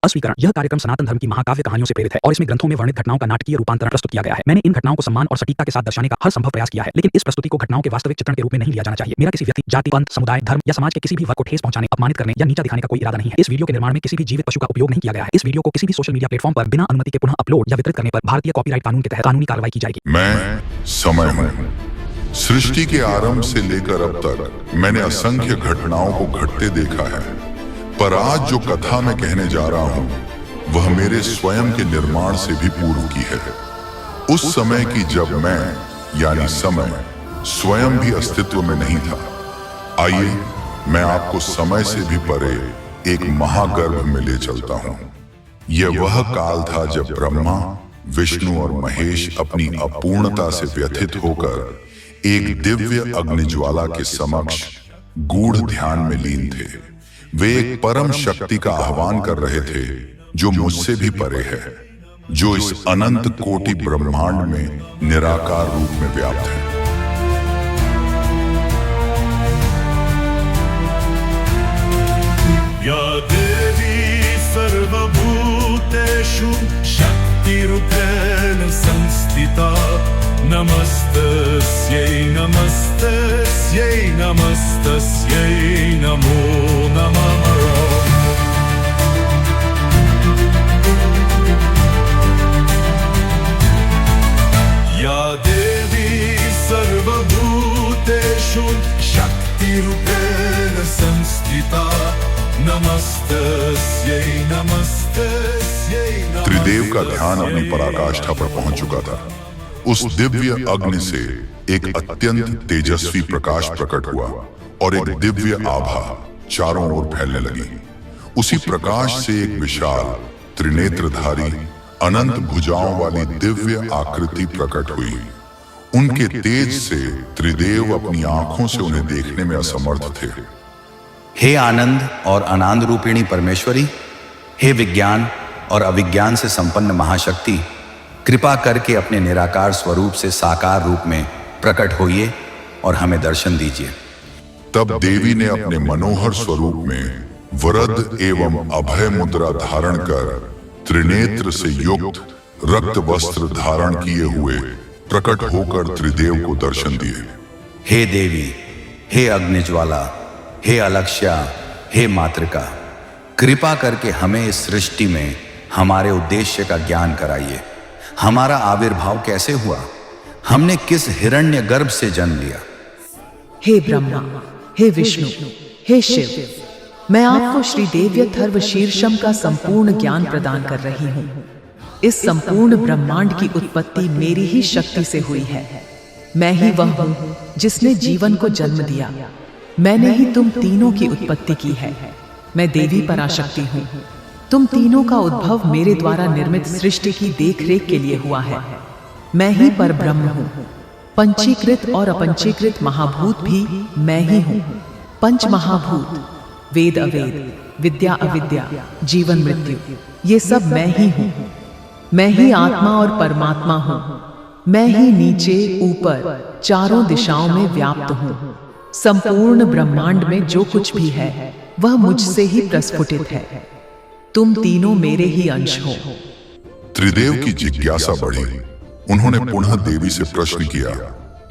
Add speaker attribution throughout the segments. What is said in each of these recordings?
Speaker 1: अस्वीकरण। यह कार्यक्रम सनातन धर्म की महाकाव्य कहानियों से प्रेरित है और इसमें ग्रंथों में वर्णित घटनाओं का नाटकीय रूपांतरण प्रस्तुत किया गया है। मैंने इन घटनाओं को सम्मान और सटीकता के साथ दर्शाने का हर संभव प्रयास किया है, लेकिन इस प्रस्तुति को घटनाओं के वास्तविक चित्रण के रूप में नहीं लिया जाना चाहिए। मेरा किसी व्यक्ति, जाति, पंथ, समुदाय, धर्म या समाज के किसी भी वर्ग को ठेस पहुंचाने, अपमानित करने या नीचा दिखाने का कोई इरादा नहीं है। इस वीडियो के निर्माण में किसी भी जीवित पशु का उपयोग नहीं किया गया है। इस वीडियो को किसी भी सोशल मीडिया प्लेटफॉर्म पर बिना अनुमति के पुनः अपलोड या वितरित करने पर भारतीय कॉपीराइट कानून के तहत कानूनी कार्रवाई की जाएगी।
Speaker 2: मैं समय हूं। सृष्टि के आरंभ से लेकर अब तक मैंने असंख्य घटनाओं को घटते देखा है, पर आज जो कथा मैं कहने जा रहा हूं वह मेरे स्वयं के निर्माण से भी पूर्व की है। उस समय की जब मैं यानी समय स्वयं भी अस्तित्व में नहीं था। आइए मैं आपको समय से भी परे एक महागर्भ में ले चलता हूं। यह वह काल था जब ब्रह्मा, विष्णु और महेश अपनी अपूर्णता से व्यथित होकर एक दिव्य अग्निज्वाला के समक्ष गूढ़ ध्यान में लीन थे। वे एक परम शक्ति का आह्वान कर रहे थे जो मुझसे भी परे है, जो इस अनंत कोटि ब्रह्मांड में निराकार रूप में व्याप्त है।
Speaker 3: या देवी सर्वभूतेषु शक्तिरूपेण संस्थिता, नमस्तस्यै नमस्तस्यै नमस्तस्यै नमो नमः। या देवी सर्वभूतेषु शक्तिरूपेण संस्थिता, नमस्तस्यै नमस्तस्यै नमः।
Speaker 2: त्रिदेव का ध्यान अपनी पराकाष्ठा पर पहुंच चुका था। उस दिव्य अग्नि से एक अत्यंत तेजस्वी प्रकाश प्रकट हुआ और एक दिव्य आभा चारों ओर फैलने लगी। उसी प्रकाश से एक विशाल त्रिनेत्रधारी अनंत भुजाओं वाली दिव्य आकृति प्रकट हुई। उनके तेज से त्रिदेव अपनी आंखों से उन्हें देखने में असमर्थ थे।
Speaker 4: हे आनंद और अनाद रूपिणी परमेश्वरी, हे विज्ञान और अविज्ञान से संपन्न महाशक्ति, कृपा करके अपने निराकार स्वरूप से साकार रूप में प्रकट होइए और हमें दर्शन दीजिए।
Speaker 2: तब देवी ने अपने मनोहर स्वरूप में वरद एवं अभय मुद्रा धारण कर त्रिनेत्र से युक्त रक्त वस्त्र धारण किए हुए प्रकट होकर त्रिदेव को दर्शन दिए।
Speaker 4: हे देवी, हे अग्निज्वाला, हे अलक्ष्या, हे मातृका, कृपा करके हमें इस सृष्टि में हमारे उद्देश्य का ज्ञान कराइए। हमारा आविर्भाव कैसे हुआ? हमने किस हिरण्य गर्भ से जन्म लिया?
Speaker 5: हे ब्रह्मा, हे विष्णु, हे शिव, मैं आपको श्री देव्यथर्व शीर्षम का संपूर्ण ज्ञान प्रदान कर रही हूँ। इस संपूर्ण ब्रह्मांड की उत्पत्ति मेरी ही शक्ति से हुई है। मैं ही वह हूँ जिसने जीवन को जन्म दिया। मैंने ही तुम तीनों की उत्पत्ति की है। मैं देवी पराशक्ति हूँ। तुम तीनों का उद्भव मेरे द्वारा निर्मित सृष्टि की देखरेख के लिए हुआ है। मैं ही परब्रह्म हूँ। पंचीकृत और अपंचीकृत महाभूत भी मैं ही हूँ। पंच महाभूत, वेद अवेद, विद्या अविद्या, जीवन मृत्यु, ये सब मैं ही हूँ। मैं ही आत्मा और परमात्मा हूँ। मैं ही नीचे ऊपर चारों दिशाओं में व्याप्त हूँ। संपूर्ण ब्रह्मांड में जो कुछ भी है वह मुझसे ही प्रस्फुटित है। तुम तीनों मेरे ही अंश हो।
Speaker 2: त्रिदेव की जिज्ञासा बढ़ी। उन्होंने पुनः देवी से प्रश्न किया,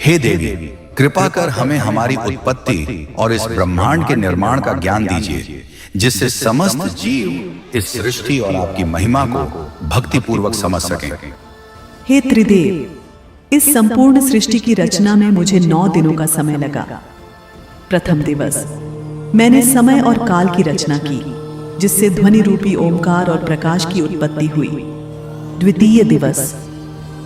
Speaker 4: हे देवी, कृपा कर हमें हमारी उत्पत्ति और इस ब्रह्मांड के निर्माण का ज्ञान दीजिए, जिससे समस्त जीव इस सृष्टि और आपकी महिमा को भक्ति पूर्वक समझ सकें।
Speaker 6: हे त्रिदेव, इस संपूर्ण सृष्टि की रचना में मुझे 9 दिनों का समय लगा। प्रथम दिवस मैंने समय और काल की रचना की, जिससे ध्वनि रूपी ओमकार और प्रकाश की उत्पत्ति हुई। द्वितीय दिवस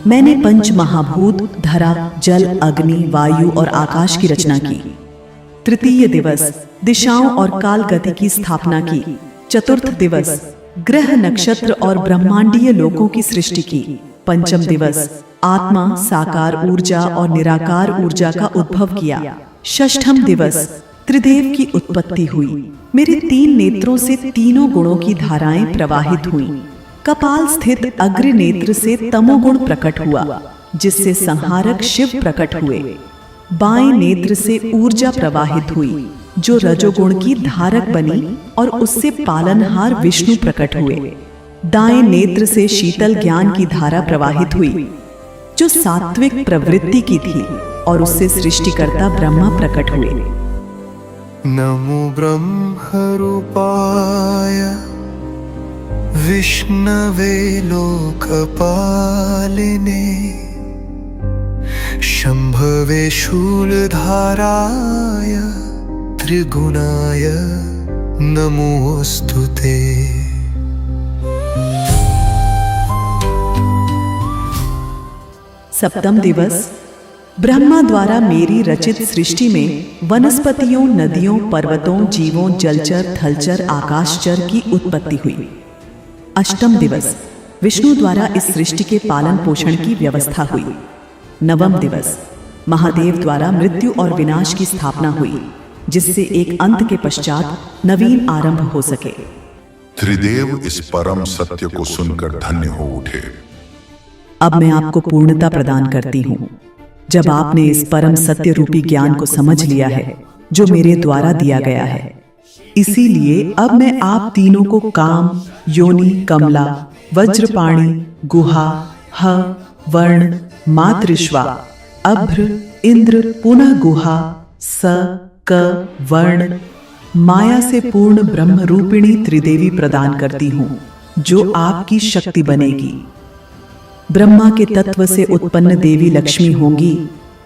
Speaker 6: मैंने पंच महाभूत धरा, जल, अग्नि, वायु और आकाश की रचना की। तृतीय दिवस दिशाओं और काल गति की स्थापना की। चतुर्थ दिवस ग्रह, नक्षत्र और ब्रह्मांडीय लोकों की सृष्टि की। पंचम दिवस आत्मा, साकार ऊर्जा और निराकार ऊर्जा का उद्भव किया। षष्ठम दिवस त्रिदेव की उत्पत्ति हुई। मेरे 3 नेत्रों से तीनों गुणों की धाराएं प्रवाहित हुईं। कपाल स्थित अग्र नेत्र से तमोगुण प्रकट हुआ, जिससे संहारक शिव प्रकट हुए। बाएं नेत्र से ऊर्जा प्रवाहित हुई। जो रजोगुण की धारक बनी और उससे पालनहार विष्णु प्रकट हुए। दाएं नेत्र से शीतल ज्ञान की धारा प्रवाहित हुई जो सात्विक प्रवृत्ति की थी और उससे सृष्टिकर्ता ब्रह्मा प्रकट हुए।
Speaker 7: नमो ब्रह्मरूपाय विष्णवे लोकपालिने शंभवे शूलधाराय त्रिगुणाय नमोस्तुते।
Speaker 6: सप्तम दिवस ब्रह्मा द्वारा मेरी रचित सृष्टि में वनस्पतियों, नदियों, पर्वतों, जीवों, जलचर, थलचर, आकाशचर की उत्पत्ति हुई। अष्टम दिवस विष्णु द्वारा इस सृष्टि के पालन पोषण की व्यवस्था हुई। नवम दिवस महादेव द्वारा मृत्यु और विनाश की स्थापना हुई जिससे एक अंत के पश्चात नवीन आरंभ हो सके।
Speaker 2: त्रिदेव इस परम सत्य को सुनकर धन्य हो उठे।
Speaker 6: अब मैं आपको पूर्णता प्रदान करती हूँ। जब आपने इस परम सत्य रूपी ज्ञान को समझ लिया है जो मेरे द्वारा दिया गया है, इसीलिए अब मैं आप तीनों को काम, योनि, कमला, वज्रपाणि, गुहा, ह, वर्ण, मातृश्वा, अभ्र, इंद्र, पुनः गुहा, स, क, वर्ण, माया से पूर्ण ब्रह्म रूपिणी त्रिदेवी प्रदान करती हूँ जो आपकी शक्ति बनेगी। ब्रह्मा के तत्व से उत्पन्न देवी लक्ष्मी होंगी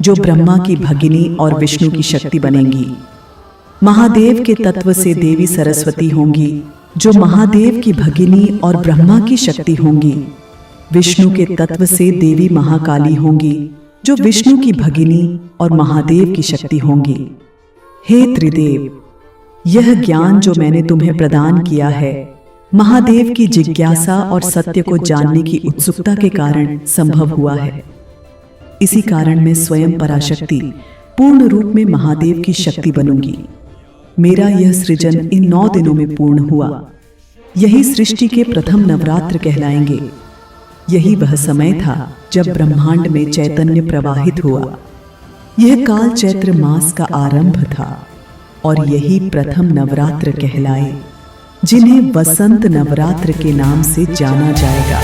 Speaker 6: जो ब्रह्मा की भगिनी और विष्णु की शक्ति बनेंगी। महादेव के तत्व से देवी सरस्वती होंगी जो महादेव की भगिनी और ब्रह्मा की शक्ति होंगी। विष्णु के तत्व से देवी महाकाली होंगी जो विष्णु की भगिनी और महादेव की शक्ति होंगी। हे त्रिदेव, यह ज्ञान जो मैंने तुम्हें प्रदान किया है महादेव की जिज्ञासा और सत्य को जानने की उत्सुकता के कारण संभव हुआ है। इसी कारण मैं स्वयं पराशक्ति पूर्ण रूप में महादेव की शक्ति बनूंगी। मेरा यह सृजन इन 9 दिनों में पूर्ण हुआ। यही सृष्टि के प्रथम नवरात्र कहलाएंगे। यही वह समय था जब ब्रह्मांड में चैतन्य प्रवाहित हुआ। यह काल चैत्र मास का आरंभ था और यही प्रथम नवरात्र कहलाए जिन्हें वसंत नवरात्र के नाम से जाना जाएगा।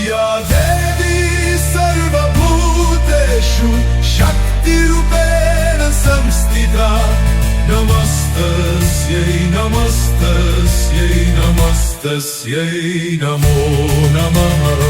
Speaker 3: या देवी सर्वभूतेषु शक्तिरूपेण संस्थिता नमस्तस्यै नमस्तस्यै नमस्तस्यै नमो नमः।